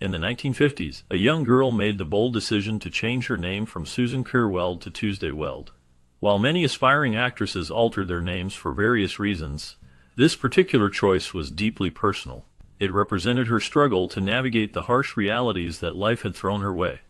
In the 1950s, a young girl made the bold decision to change her name from Susan Kerr Weld to Tuesday Weld. While many aspiring actresses altered their names for various reasons, this particular choice was deeply personal. It represented her struggle to navigate the harsh realities that life had thrown her way.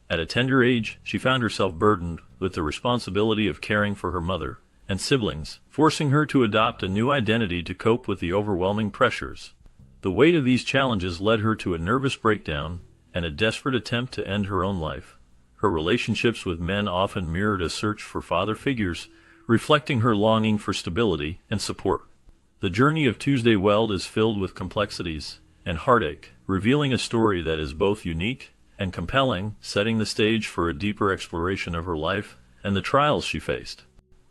At a tender age, she found herself burdened with the responsibility of caring for her mother and siblings, forcing her to adopt a new identity to cope with the overwhelming pressures. The weight of these challenges led her to a nervous breakdown and a desperate attempt to end her own life. Her relationships with men often mirrored a search for father figures, reflecting her longing for stability and support. The journey of Tuesday Weld is filled with complexities and heartache, revealing a story that is both unique and compelling, setting the stage for a deeper exploration of her life and the trials she faced.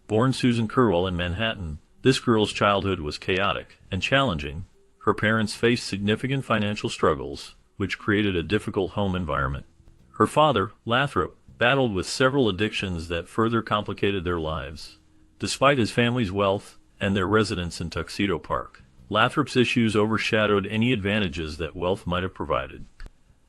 Born Susan Kerwell in Manhattan, this girl's childhood was chaotic and challenging. Her parents faced significant financial struggles, which created a difficult home environment. Her father, Lathrop, battled with several addictions that further complicated their lives. Despite his family's wealth and their residence in Tuxedo Park, Lathrop's issues overshadowed any advantages that wealth might have provided.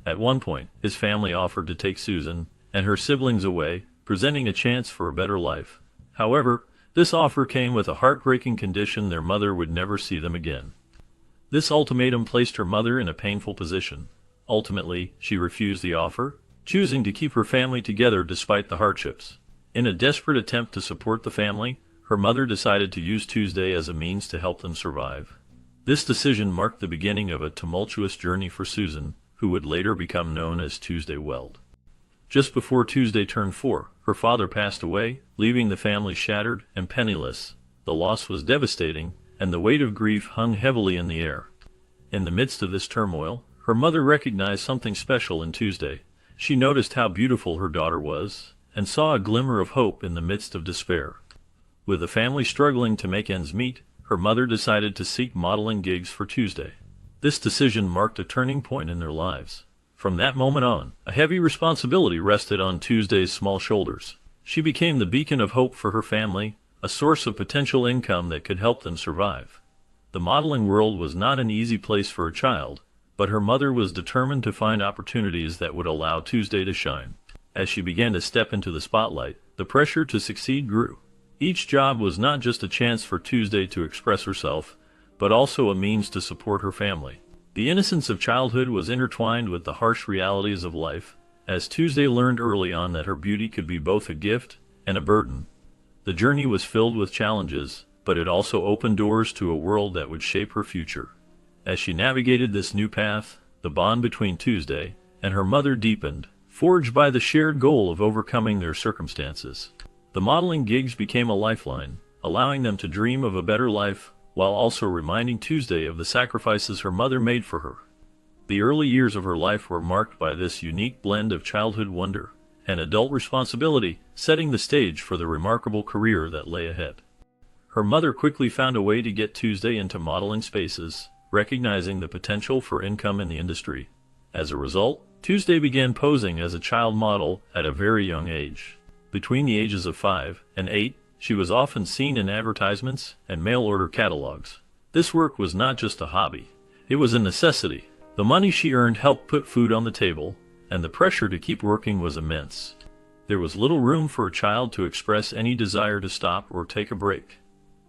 At one point, his family offered to take Susan and her siblings away, presenting a chance for a better life. However, this offer came with a heartbreaking condition: their mother would never see them again. This ultimatum placed her mother in a painful position. Ultimately, she refused the offer, choosing to keep her family together despite the hardships. In a desperate attempt to support the family, her mother decided to use Tuesday as a means to help them survive. This decision marked the beginning of a tumultuous journey for Susan, who would later become known as Tuesday Weld. Just before Tuesday turned 4, her father passed away, leaving the family shattered and penniless. The loss was devastating, and the weight of grief hung heavily in the air. In the midst of this turmoil, her mother recognized something special in Tuesday. She noticed how beautiful her daughter was, and saw a glimmer of hope in the midst of despair. With the family struggling to make ends meet, her mother decided to seek modeling gigs for Tuesday. This decision marked a turning point in their lives. From that moment on, a heavy responsibility rested on Tuesday's small shoulders. She became the beacon of hope for her family, a source of potential income that could help them survive. The modeling world was not an easy place for a child, but her mother was determined to find opportunities that would allow Tuesday to shine. As she began to step into the spotlight, the pressure to succeed grew. Each job was not just a chance for Tuesday to express herself, but also a means to support her family. The innocence of childhood was intertwined with the harsh realities of life, as Tuesday learned early on that her beauty could be both a gift and a burden. The journey was filled with challenges, but it also opened doors to a world that would shape her future. As she navigated this new path, the bond between Tuesday and her mother deepened, forged by the shared goal of overcoming their circumstances. The modeling gigs became a lifeline, allowing them to dream of a better life, while also reminding Tuesday of the sacrifices her mother made for her. The early years of her life were marked by this unique blend of childhood wonder and adult responsibility, setting the stage for the remarkable career that lay ahead. Her mother quickly found a way to get Tuesday into modeling spaces, recognizing the potential for income in the industry. As a result, Tuesday began posing as a child model at a very young age. Between the ages of 5 and 8, she was often seen in advertisements and mail-order catalogs. This work was not just a hobby. It was a necessity. The money she earned helped put food on the table, and the pressure to keep working was immense. There was little room for a child to express any desire to stop or take a break.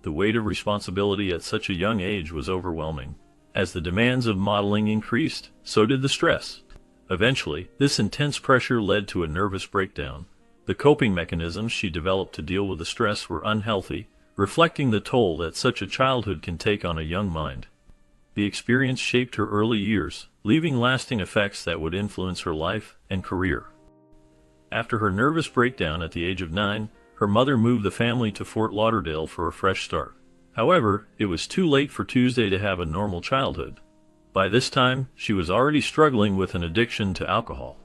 The weight of responsibility at such a young age was overwhelming. As the demands of modeling increased, so did the stress. Eventually, this intense pressure led to a nervous breakdown. The coping mechanisms she developed to deal with the stress were unhealthy, reflecting the toll that such a childhood can take on a young mind. The experience shaped her early years, leaving lasting effects that would influence her life and career. After her nervous breakdown at the age of 9, her mother moved the family to Fort Lauderdale for a fresh start. However, it was too late for Tuesday to have a normal childhood. By this time, she was already struggling with an addiction to alcohol.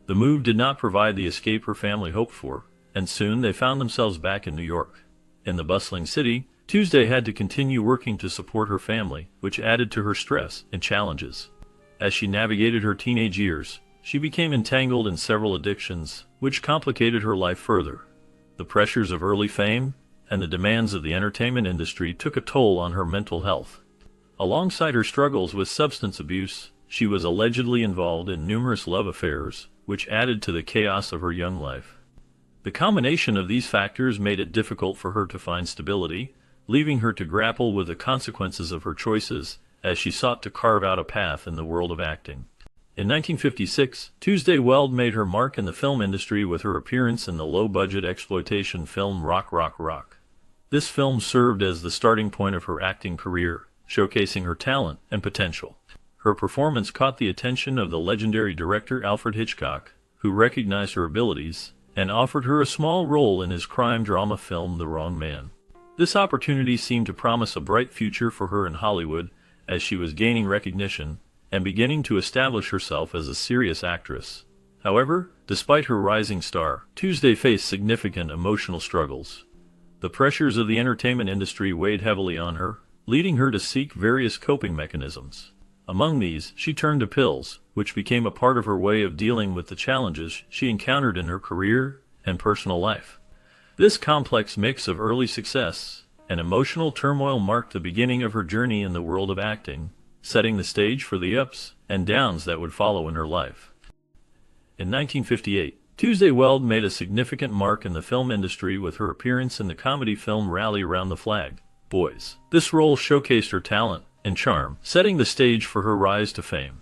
The move did not provide the escape her family hoped for, and soon they found themselves back in New York. In the bustling city, Tuesday had to continue working to support her family, which added to her stress and challenges. As she navigated her teenage years, she became entangled in several addictions, which complicated her life further. The pressures of early fame and the demands of the entertainment industry took a toll on her mental health. Alongside her struggles with substance abuse, She was allegedly involved in numerous love affairs, which added to the chaos of her young life. The combination of these factors made it difficult for her to find stability, leaving her to grapple with the consequences of her choices as she sought to carve out a path in the world of acting. In 1956, Tuesday Weld made her mark in the film industry with her appearance in the low-budget exploitation film Rock, Rock, Rock. This film served as the starting point of her acting career, showcasing her talent and potential. Her performance caught the attention of the legendary director Alfred Hitchcock, who recognized her abilities and offered her a small role in his crime drama film The Wrong Man. This opportunity seemed to promise a bright future for her in Hollywood as she was gaining recognition and beginning to establish herself as a serious actress. However, despite her rising star, Tuesday faced significant emotional struggles. The pressures of the entertainment industry weighed heavily on her, leading her to seek various coping mechanisms. Among these, she turned to pills, which became a part of her way of dealing with the challenges she encountered in her career and personal life. This complex mix of early success and emotional turmoil marked the beginning of her journey in the world of acting, setting the stage for the ups and downs that would follow in her life. In 1958, Tuesday Weld made a significant mark in the film industry with her appearance in the comedy film Rally Around the Flag, Boys. This role showcased her talent and charm, setting the stage for her rise to fame.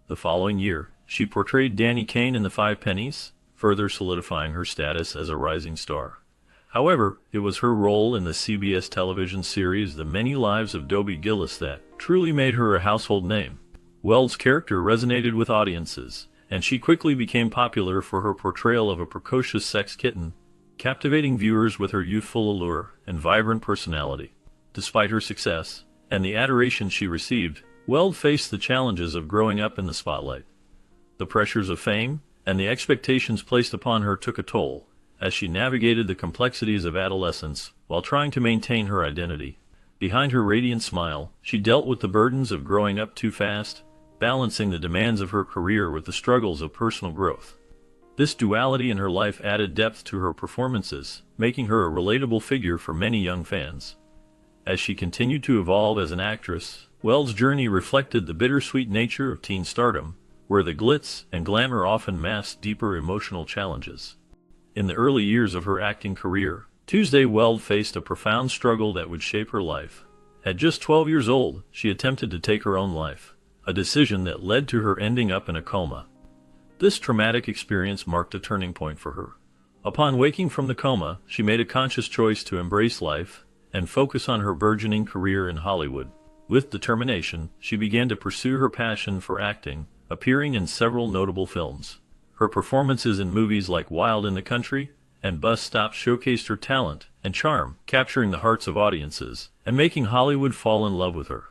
The following year, she portrayed Danny Kaye in The Five Pennies, further solidifying her status as a rising star. However, it was her role in the CBS television series The Many Lives of Dobie Gillis that truly made her a household name. Weld's character resonated with audiences, and she quickly became popular for her portrayal of a precocious sex kitten, captivating viewers with her youthful allure and vibrant personality. Despite her success and the adoration she received, Weld faced the challenges of growing up in the spotlight. The pressures of fame and the expectations placed upon her took a toll, as she navigated the complexities of adolescence while trying to maintain her identity. Behind her radiant smile, she dealt with the burdens of growing up too fast, balancing the demands of her career with the struggles of personal growth. This duality in her life added depth to her performances, making her a relatable figure for many young fans. As she continued to evolve as an actress, Weld's journey reflected the bittersweet nature of teen stardom, where the glitz and glamour often masked deeper emotional challenges. In the early years of her acting career, Tuesday Weld faced a profound struggle that would shape her life. At just 12 years old, she attempted to take her own life, a decision that led to her ending up in a coma. This traumatic experience marked a turning point for her. Upon waking from the coma, she made a conscious choice to embrace life and focus on her burgeoning career in Hollywood. With determination, she began to pursue her passion for acting, appearing in several notable films. Her performances in movies like Wild in the Country and Bus Stop showcased her talent and charm, capturing the hearts of audiences and making Hollywood fall in love with her.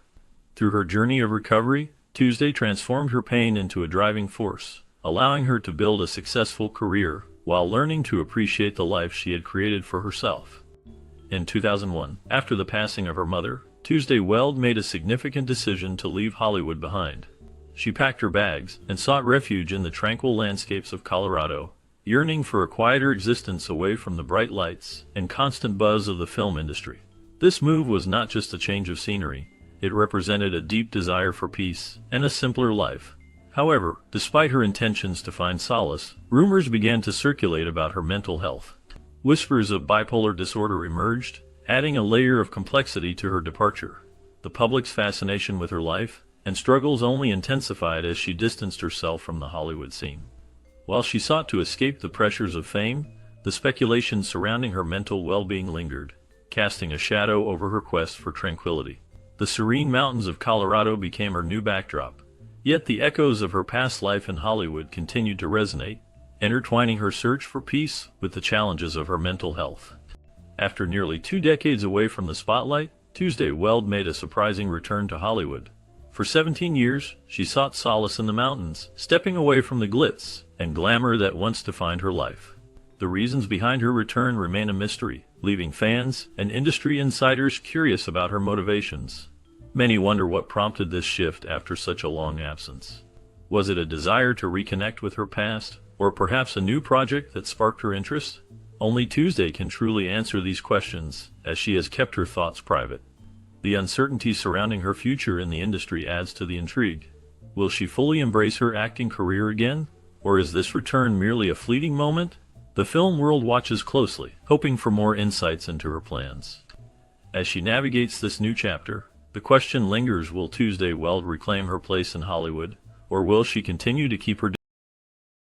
Through her journey of recovery, Tuesday transformed her pain into a driving force, allowing her to build a successful career while learning to appreciate the life she had created for herself. In 2001, after the passing of her mother, Tuesday Weld made a significant decision to leave Hollywood behind. She packed her bags and sought refuge in the tranquil landscapes of Colorado, yearning for a quieter existence away from the bright lights and constant buzz of the film industry. This move was not just a change of scenery, it represented a deep desire for peace and a simpler life. However, despite her intentions to find solace, rumors began to circulate about her mental health. Whispers of bipolar disorder emerged, adding a layer of complexity to her departure. The public's fascination with her life and struggles only intensified as she distanced herself from the Hollywood scene. While she sought to escape the pressures of fame, the speculation surrounding her mental well-being lingered, casting a shadow over her quest for tranquility. The serene mountains of Colorado became her new backdrop, yet the echoes of her past life in Hollywood continued to resonate, intertwining her search for peace with the challenges of her mental health. After nearly 2 decades away from the spotlight, Tuesday Weld made a surprising return to Hollywood. For 17 years, she sought solace in the mountains, stepping away from the glitz and glamour that once defined her life. The reasons behind her return remain a mystery, leaving fans and industry insiders curious about her motivations. Many wonder what prompted this shift after such a long absence. Was it a desire to reconnect with her past, or perhaps a new project that sparked her interest? Only Tuesday can truly answer these questions, as she has kept her thoughts private. The uncertainty surrounding her future in the industry adds to the intrigue. Will she fully embrace her acting career again? Or is this return merely a fleeting moment? The film world watches closely, hoping for more insights into her plans. As she navigates this new chapter, the question lingers: will Tuesday Weld reclaim her place in Hollywood, or will she continue to keep her